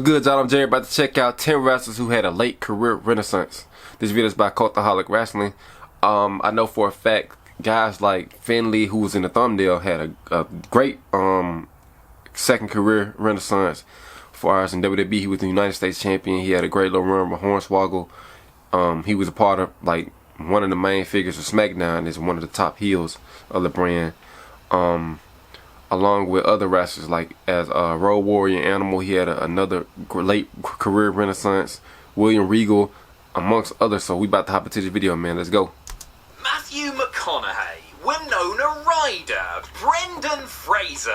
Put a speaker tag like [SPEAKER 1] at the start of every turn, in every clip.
[SPEAKER 1] Good job, I'm Jerry, about to check out 10 wrestlers who had a late career renaissance. This video is by Cultaholic Wrestling. I know for a fact guys like Finlay, who was in the thumbnail, had a great second career renaissance. As far as in WWE, he was the United States champion. He had a great little run with Hornswoggle. He was a part of, like, one of the main figures of SmackDown, is one of the top heels of the brand. Along with other wrestlers like as Road Warrior Animal, he had another late career renaissance. William Regal, amongst others. So we about to hop into this video, man. Let's go.
[SPEAKER 2] Matthew McConaughey, Winona Ryder, Brendan Fraser.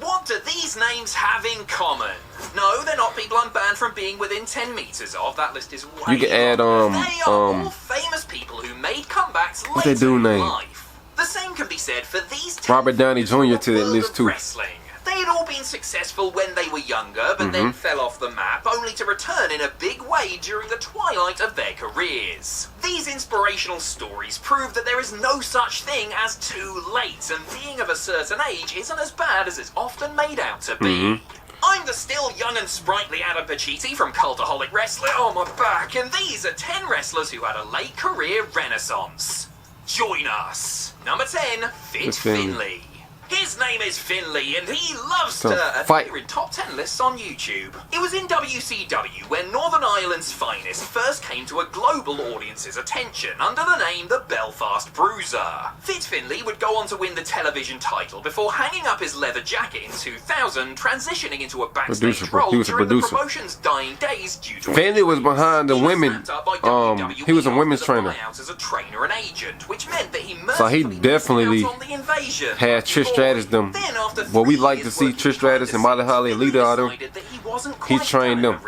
[SPEAKER 2] What do these names have in common? No, they're not people I'm banned from being within 10 meters of. That list is way
[SPEAKER 1] You can add
[SPEAKER 2] They are all famous people who made comebacks later in life. The same can be said for these
[SPEAKER 1] Robert Downey Jr. to that list too.
[SPEAKER 2] Wrestling. They had all been successful when they were younger, but then fell off the map, only to return in a big way during the twilight of their careers. These inspirational stories prove that there is no such thing as too late, and being of a certain age isn't as bad as it's often made out to be. I'm the still young and sprightly Adam Pacitti from Cultaholic Wrestling. Oh, my back. And these are 10 wrestlers who had a late career renaissance. Join us. Number 10, Fit Finlay. His name is Finlay, and he loves to appear in top 10 lists on YouTube. It was in WCW when Northern Ireland's finest first came to a global audience's attention under the name the Belfast Bruiser. Fit Finlay would go on to win the television title before hanging up his leather jacket in 2000, transitioning into a backstage role during the promotion's dying days due to
[SPEAKER 1] Finlay was behind the women. He was a women's trainer.
[SPEAKER 2] As a trainer and agent, which meant that
[SPEAKER 1] So he definitely had Trish Stratus them. Well, we like to see Trish Stratus and Molly Holly and Lita out of them. He trained them.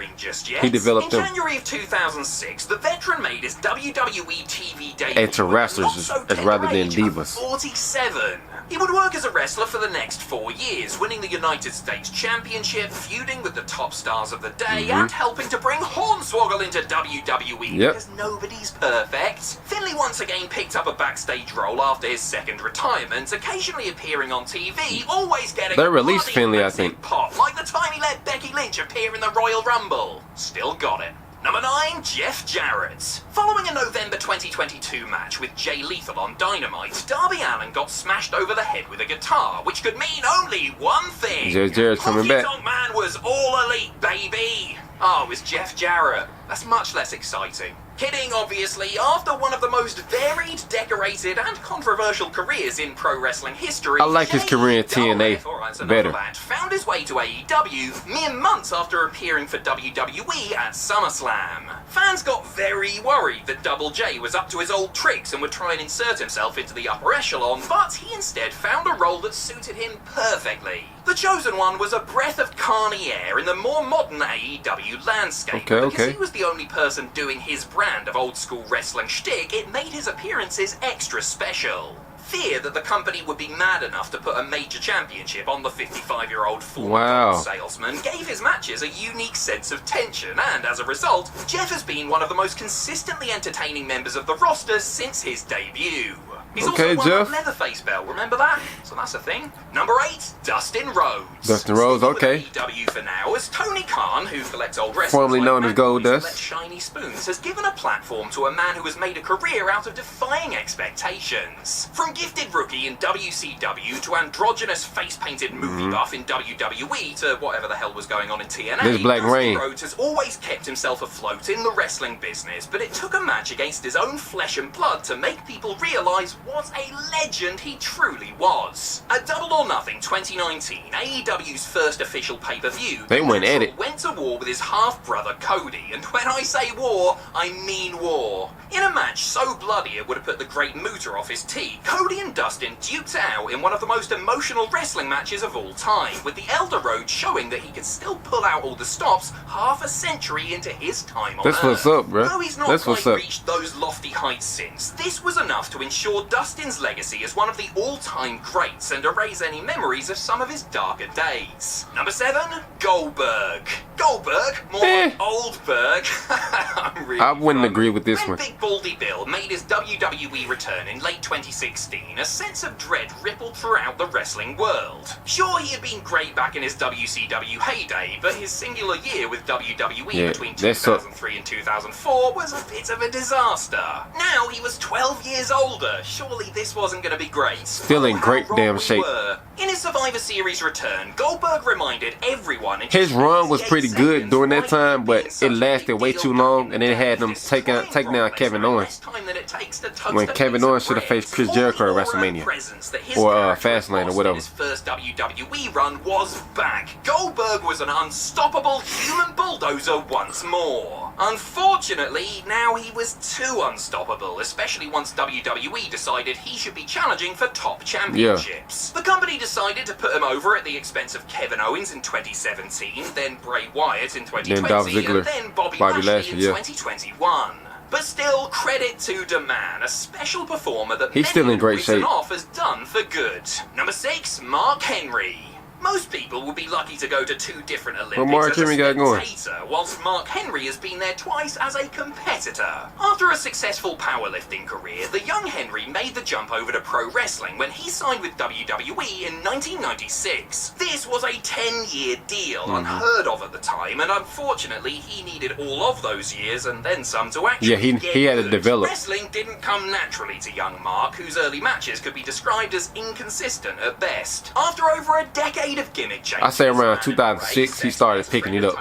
[SPEAKER 1] He developed them.
[SPEAKER 2] In January of 2006, the veteran made his WWE TV debut
[SPEAKER 1] and to wrestlers as rather than divas.
[SPEAKER 2] 47. He would work as a wrestler for the next 4 years, winning the United States Championship, feuding with the top stars of the day, and helping to bring Hornswoggle into WWE because nobody's perfect. Finlay once again picked up a backstage role after his second retirement, occasionally appearing on TV, always getting
[SPEAKER 1] they released Finlay, I think.
[SPEAKER 2] Pop, like the time he let Becky Lynch appear in the Royal Rumble. Still got it. Number 9, Jeff Jarrett. Following a November 2022 match with Jay Lethal on Dynamite, Darby Allin got smashed over the head with a guitar, which could mean only one thing.
[SPEAKER 1] Jeff Jarrett's coming back.
[SPEAKER 2] Honky Tonk Man was all elite, baby. Oh, it was Jeff Jarrett. That's much less exciting. Kidding, obviously. After one of the most varied, decorated, and controversial careers in pro wrestling history,
[SPEAKER 1] I like his career in TNA better.
[SPEAKER 2] Found his way to AEW mere months after appearing for WWE at SummerSlam. Fans got very worried that Double J was up to his old tricks and would try and insert himself into the upper echelon, but he instead found a role that suited him perfectly. The chosen one was a breath of carny air in the more modern AEW landscape. Because he was the only person doing his brand of old-school wrestling shtick, it made his appearances extra special. Fear that the company would be mad enough to put a major championship on the 55-year-old former salesman gave his matches a unique sense of tension, and as a result, Jeff has been one of the most consistently entertaining members of the roster since his debut. He's also won that Leatherface belt, remember that? So that's a thing. Number 8, Dustin Rhodes.
[SPEAKER 1] Dustin Rhodes, okay.
[SPEAKER 2] AEW for now, as Tony Khan, who collects old wrestlers
[SPEAKER 1] formerly known as Goldust,
[SPEAKER 2] Shiny Spoons, has given a platform to a man who has made a career out of defying expectations. From gifted rookie in WCW to androgynous face-painted movie buff in WWE to whatever the hell was going on in TNA,
[SPEAKER 1] this Black Rain.
[SPEAKER 2] Rhodes has always kept himself afloat in the wrestling business, but it took a match against his own flesh and blood to make people realise what a legend he truly was. At Double or Nothing 2019, AEW's first official pay-per-view,
[SPEAKER 1] they went at it.
[SPEAKER 2] Went to war with his half-brother Cody, and when I say war, I mean war. In a match so bloody it would have put the Great Muta off his tee, Cody and Dustin duked it out in one of the most emotional wrestling matches of all time, with the Elder Road showing that he could still pull out all the stops half a century into his time on Earth.
[SPEAKER 1] That's what's up, bro.
[SPEAKER 2] Though he's not quite reached those lofty heights since, this was enough to ensure Dustin's legacy as one of the all-time greats and erase any memories of some of his darker days. Number 7, Goldberg. Goldberg, more like Oldberg.
[SPEAKER 1] I wouldn't agree with this
[SPEAKER 2] when
[SPEAKER 1] one.
[SPEAKER 2] Big Baldy Bill made his WWE return in late 2016, a sense of dread rippled throughout the wrestling world. Sure, he had been great back in his WCW heyday, but his singular year with WWE between 2003 and 2004 was a bit of a disaster. Now he was 12 years older. Surely this wasn't going to be great.
[SPEAKER 1] Still in great damn shape.
[SPEAKER 2] In his Survivor Series return, Goldberg reminded everyone
[SPEAKER 1] his run was pretty good during that time, but it lasted way too long, and it had them take down Kevin Owens when Kevin Owens should have faced Chris Jericho at WrestleMania or Fastlane or whatever.
[SPEAKER 2] His first WWE run was back. Goldberg was an unstoppable human bulldozer once more. Unfortunately, now he was too unstoppable, especially once WWE decided he should be challenging for top championships. The company decided to put him over at the expense of Kevin Owens in 2017, then Bray Wyatt in 2020,
[SPEAKER 1] Dolph Ziggler,
[SPEAKER 2] and then Bobby Lashley in 2021. But still, credit to the man, a special performer that
[SPEAKER 1] he's still in great shape.
[SPEAKER 2] Off has done for good. Number 6, Mark Henry. Most people would be lucky to go to 2 different Olympics as a spectator, whilst Mark Henry has been there twice as a competitor. After a successful powerlifting career, the young Henry made the jump over to pro wrestling when he signed with WWE in 1996. This was a 10-year deal, unheard of at the time, and unfortunately he needed all of those years and then some to actually
[SPEAKER 1] he had to develop.
[SPEAKER 2] Wrestling didn't come naturally to young Mark, whose early matches could be described as inconsistent at best. After over a decade of gimmick changes,
[SPEAKER 1] I say around 2006 he started picking up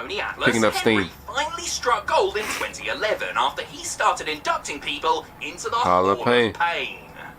[SPEAKER 1] steam.
[SPEAKER 2] Finally struck gold in 2011 after he started inducting people into the
[SPEAKER 1] Hall of Pain.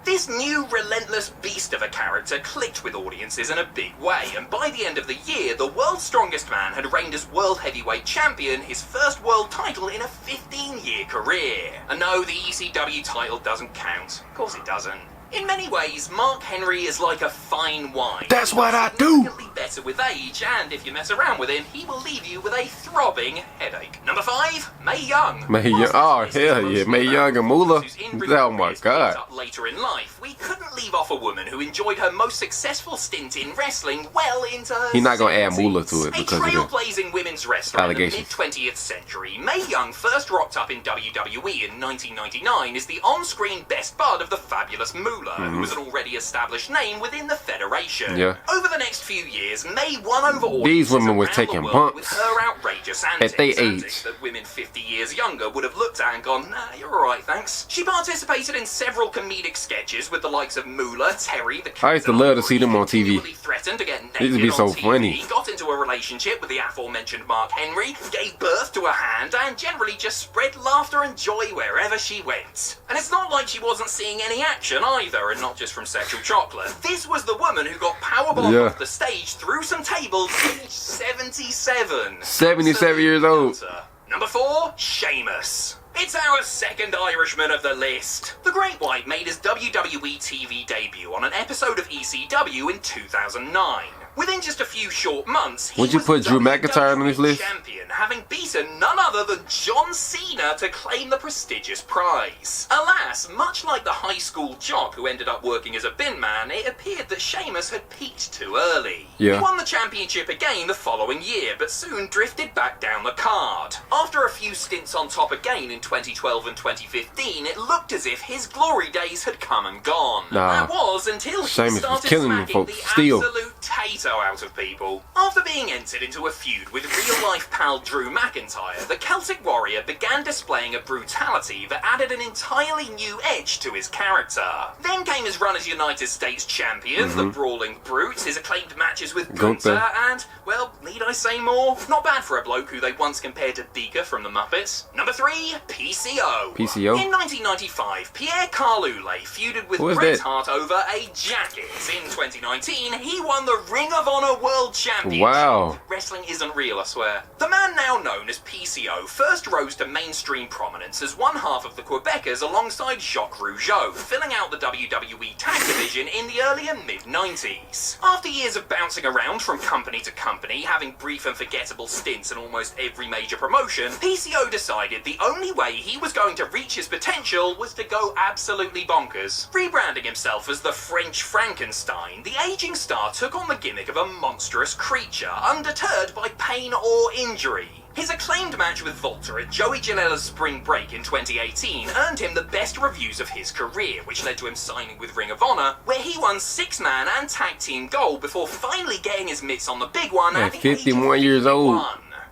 [SPEAKER 2] This new relentless beast of a character clicked with audiences in a big way, and by the end of the year, the world's strongest man had reigned as World Heavyweight Champion, his first world title in a 15-year career. And no, the ECW title doesn't count. Of course it doesn't. In many ways, Mark Henry is like a fine wine.
[SPEAKER 1] That's what I do!
[SPEAKER 2] Significantly better with age, and if you mess around with him, he will leave you with a throbbing headache. Number 5, Mae Young.
[SPEAKER 1] Mae Young, oh hell yeah, Mae Young and Moolah. Oh my god.
[SPEAKER 2] Later in life, we couldn't leave off a woman who enjoyed her most successful stint in wrestling well into her
[SPEAKER 1] He's not gonna add Moolah to it because of the
[SPEAKER 2] trailblazing women's wrestler in the mid-20th century, Mae Young first rocked up in WWE in 1999 as the on-screen best bud of the fabulous Moolah, who was an already established name within the Federation. Over the next few years, Mae won over audiences.
[SPEAKER 1] These women were taking bumps
[SPEAKER 2] with her outrageous antics,
[SPEAKER 1] at their age
[SPEAKER 2] that women 50 years younger would have looked at and gone, nah, you're alright, thanks. She participated in several comedic sketches with the likes of Moolah, Terry, the
[SPEAKER 1] I used to love to see them on TV.
[SPEAKER 2] Threatened to get naked
[SPEAKER 1] These would be so
[SPEAKER 2] on TV,
[SPEAKER 1] funny.
[SPEAKER 2] Got into a relationship with the aforementioned Mark Henry, gave birth to a hand, and generally just spread laughter and joy wherever she went. And it's not like she wasn't seeing any action either, and not just from sexual chocolate. This was the woman who got powerbombed off the stage through some tables aged 77.
[SPEAKER 1] 77 years old.
[SPEAKER 2] Number 4, Sheamus. It's our second Irishman of the list. The Great White made his WWE TV debut on an episode of ECW in 2009. Within just a few short months, he
[SPEAKER 1] would you put Drew McIntyre on this list?
[SPEAKER 2] Champion, having beaten none other than John Cena to claim the prestigious prize. Alas, much like the high school jock who ended up working as a bin man, it appeared that Sheamus had peaked too early. He won the championship again the following year, but soon drifted back down the card. After a few stints on top again in 2012 and 2015, it looked as if his glory days had come and gone. That was until he started smacking the absolute taste out of people. After being entered into a feud with real-life pal Drew McIntyre, the Celtic Warrior began displaying a brutality that added an entirely new edge to his character. Then came his run as United States Champion, the Brawling Brute, his acclaimed matches with Gunther, and, well, need I say more? Not bad for a bloke who they once compared to Beaker from the Muppets. Number 3, PCO. In 1995, Pierre Carloulet feuded with Bret Hart over a jacket. In 2019, he won the the Ring of Honor World Championship.
[SPEAKER 1] Wow.
[SPEAKER 2] Wrestling isn't real, I swear. The man now known as PCO first rose to mainstream prominence as one half of the Quebecers alongside Jacques Rougeau, filling out the WWE tag division in the early and mid-90s. After years of bouncing around from company to company, having brief and forgettable stints in almost every major promotion, PCO decided the only way he was going to reach his potential was to go absolutely bonkers. Rebranding himself as the French Frankenstein, the aging star took on the gimmick of a monstrous creature, undeterred by pain or injury. His acclaimed match with Volta at Joey Janela's Spring Break in 2018 earned him the best reviews of his career, which led to him signing with Ring of Honor, where he won 6-man and tag team gold before finally getting his mitts on the big one at the age of
[SPEAKER 1] 51 years old.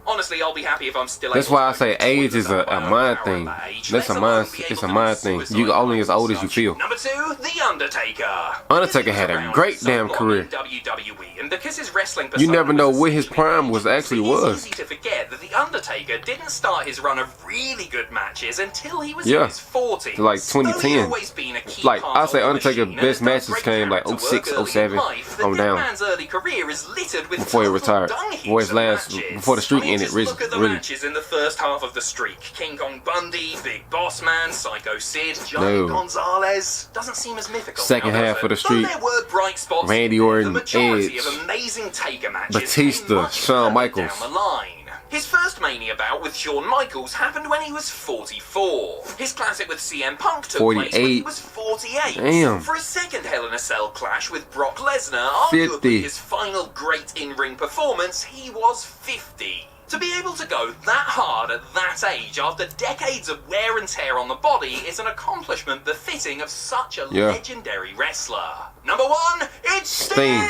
[SPEAKER 2] Honestly, I'll be happy if I'm still.
[SPEAKER 1] That's why I say age is a mind thing. That's a mind. It's a mind thing. You only as old as you feel.
[SPEAKER 2] Number 2, The Undertaker.
[SPEAKER 1] Undertaker had a great damn career.
[SPEAKER 2] WWE, and because his wrestling
[SPEAKER 1] You never know what his prime was actually was.
[SPEAKER 2] It's easy to forget that The Undertaker didn't start his run of really good matches until he was in his 40s.
[SPEAKER 1] Like 2010. Like I say, Undertaker best matches came like 06, 07 on down.
[SPEAKER 2] Man's early career is littered with
[SPEAKER 1] before he retired. Before his last, before the streak ended.
[SPEAKER 2] Look at the matches in the first half of the streak. King Kong Bundy, Big Boss Man, Psycho Sid, Johnny Gonzalez. Doesn't seem as mythical.
[SPEAKER 1] Second half of the streak.
[SPEAKER 2] There were bright spots.
[SPEAKER 1] Randy Orton,
[SPEAKER 2] the majority
[SPEAKER 1] Edge,
[SPEAKER 2] of amazing Taker matches
[SPEAKER 1] Batista, Shawn Michaels.
[SPEAKER 2] Down the line. His first Mania bout with Shawn Michaels happened when he was 44. His classic with CM Punk took place when he was 48.
[SPEAKER 1] Damn.
[SPEAKER 2] For his second Hell in a Cell clash with Brock Lesnar,
[SPEAKER 1] 50.
[SPEAKER 2] arguably his final great in-ring performance, he was 50. To be able to go that hard at that age after decades of wear and tear on the body is an accomplishment befitting of such a legendary wrestler. Number 1, it's Sting!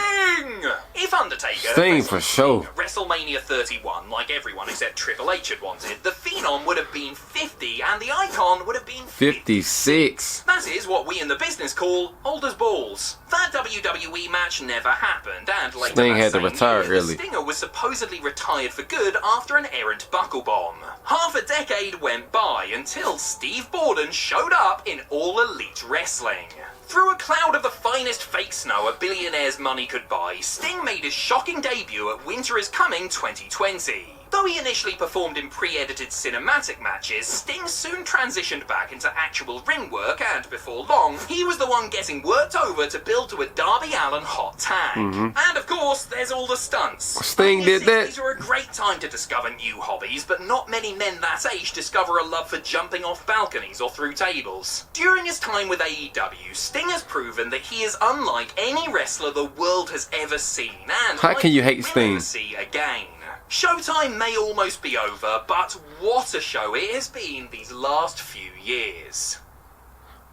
[SPEAKER 2] If Undertaker
[SPEAKER 1] Sting for sure.
[SPEAKER 2] WrestleMania 31, like everyone except Triple H had wanted, the Phenom would have been 50 and the Icon would have been
[SPEAKER 1] 56.
[SPEAKER 2] That is what we in the business call old as balls. That WWE match never happened, and later
[SPEAKER 1] Sting
[SPEAKER 2] that
[SPEAKER 1] had to
[SPEAKER 2] same
[SPEAKER 1] retire
[SPEAKER 2] year,
[SPEAKER 1] early.
[SPEAKER 2] the Stinger was supposedly retired for good after an errant buckle bomb. Half a decade went by until Steve Borden showed up in All Elite Wrestling. Through a cloud of the finest fake snow a billionaire's money could buy, Sting made his shocking debut at Winter is Coming 2020. Though he initially performed in pre-edited cinematic matches, Sting soon transitioned back into actual ring work, and before long, he was the one getting worked over to build to a Darby Allin hot tag. And of course, there's all the stunts.
[SPEAKER 1] Sting did that.
[SPEAKER 2] These are a great time to discover new hobbies, but not many men that age discover a love for jumping off balconies or through tables. During his time with AEW, Sting has proven that he is unlike any wrestler the world has ever seen, and
[SPEAKER 1] how can you hate
[SPEAKER 2] will
[SPEAKER 1] Sting?
[SPEAKER 2] never see again. Showtime may almost be over, but what a show it has been these last few years.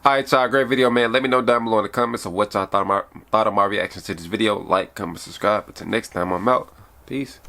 [SPEAKER 1] Alright y'all, great video man. Let me know down below in the comments of what y'all thought of my reactions to this video. Like, comment, subscribe. Until next time, I'm out. Peace.